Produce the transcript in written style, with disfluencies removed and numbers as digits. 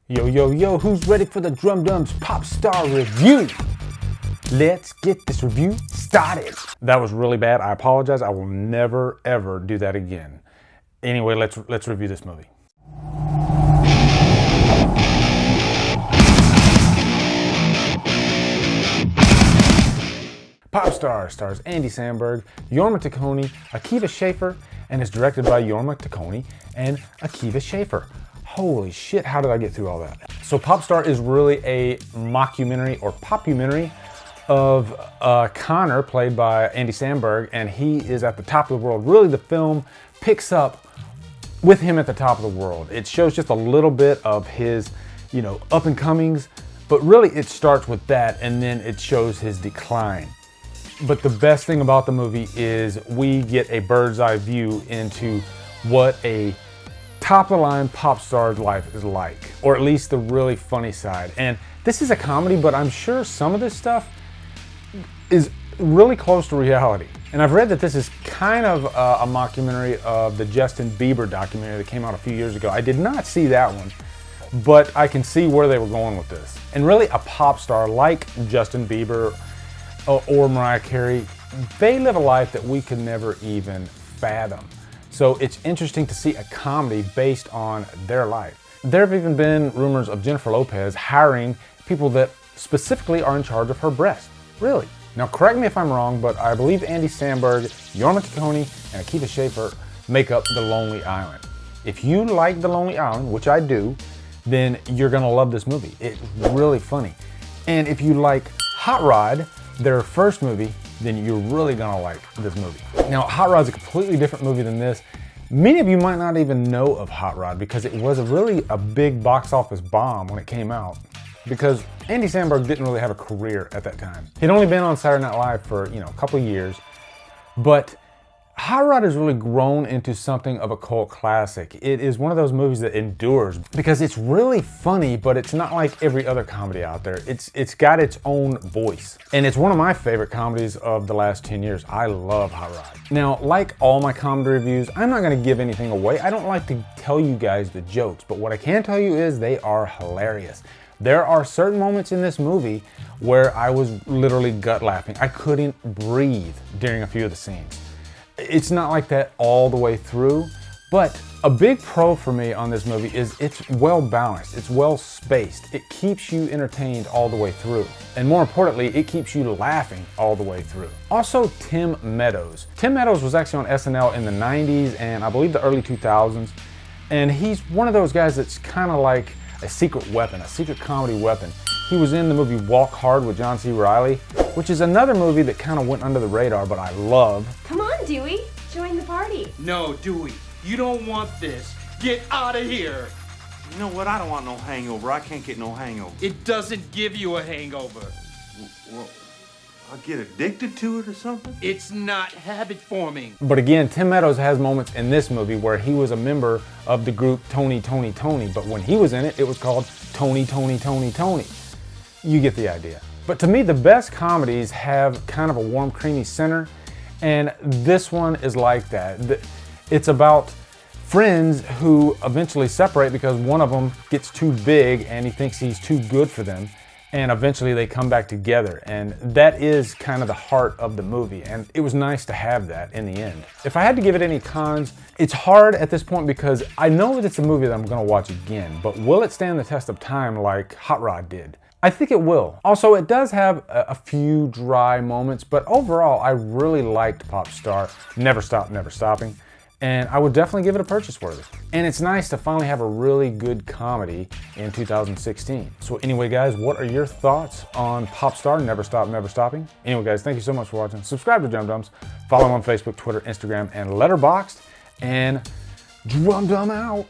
Yo, yo, yo, who's ready for the Drum Dum's Pop Star review? Let's get this review started. That was really bad. I apologize. I will never, ever do that again. Anyway, let's review this movie. POPSTAR stars Andy Samberg, Jorma Taccone, Akiva Schaffer, and is directed by Jorma Taccone and Akiva Schaffer. Holy shit, how did I get through all that? So POPSTAR is really a mockumentary or popumentary of Connor, played by Andy Samberg, and he is at the top of the world. Really, the film picks up with him at the top of the world. It shows just a little bit of his, up and comings, but really it starts with that and then it shows his decline. But the best thing about the movie is we get a bird's eye view into what a top-of-the-line pop star's life is like, or at least the really funny side. And this is a comedy, but I'm sure some of this stuff is really close to reality. And I've read that this is kind of a mockumentary of the Justin Bieber documentary that came out a few years ago. I did not see that one, but I can see where they were going with this. And really, a pop star like Justin Bieber or Mariah Carey, they live a life that we could never even fathom. So it's interesting to see a comedy based on their life. There have even been rumors of Jennifer Lopez hiring people that specifically are in charge of her breast. Really? Now correct me if I'm wrong, but I believe Andy Samberg, Jorma Taccone, and Akiva Schaffer make up The Lonely Island. If you like The Lonely Island, which I do, then you're gonna love this movie. It's really funny. And if you like Hot Rod, their first movie, then you're really gonna like this movie. Now, Hot Rod's a completely different movie than this. Many of you might not even know of Hot Rod because it was really a big box office bomb when it came out, because Andy Samberg didn't really have a career at that time. He'd only been on Saturday Night Live for, a couple of years, but Hot Rod has really grown into something of a cult classic. It is one of those movies that endures because it's really funny, but it's not like every other comedy out there. It's got its own voice. And it's one of my favorite comedies of the last 10 years. I love Hot Rod. Now, like all my comedy reviews, I'm not gonna give anything away. I don't like to tell you guys the jokes, but what I can tell you is they are hilarious. There are certain moments in this movie where I was literally gut laughing. I couldn't breathe during a few of the scenes. It's not like that all the way through, but a big pro for me on this movie is it's well balanced, it's well spaced. It keeps you entertained all the way through. And more importantly, it keeps you laughing all the way through. Also, Tim Meadows. Tim Meadows was actually on SNL in the 90s and I believe the early 2000s. And he's one of those guys that's kind of like a secret weapon, a secret comedy weapon. He was in the movie Walk Hard with John C. Reilly, which is another movie that kind of went under the radar, but I love. Come on, Dewey. Join the party. No, Dewey, you don't want this. Get out of here. You know what? I don't want no hangover. I can't get no hangover. It doesn't give you a hangover. Well, I'll get addicted to it or something? It's not habit forming. But again, Tim Meadows has moments in this movie where he was a member of the group Tony, Tony, Tony, but when he was in it, it was called Tony, Tony, Tony, Tony. You get the idea. But to me, the best comedies have kind of a warm, creamy center, and this one is like that. It's about friends who eventually separate because one of them gets too big and he thinks he's too good for them, and eventually they come back together, and that is kind of the heart of the movie, and it was nice to have that in the end. If I had to give it any cons, it's hard at this point because I know that it's a movie that I'm gonna watch again, but will it stand the test of time like Hot Rod did? I think it will. Also, it does have a few dry moments, but overall, I really liked POPSTAR, Never Stop, Never Stopping, and I would definitely give it a purchase worthy. And it's nice to finally have a really good comedy in 2016. So anyway, guys, what are your thoughts on POPSTAR, Never Stop, Never Stopping? Anyway, guys, thank you so much for watching. Subscribe to Drum Dums. Follow them on Facebook, Twitter, Instagram, and Letterboxd. And Drum Dum out.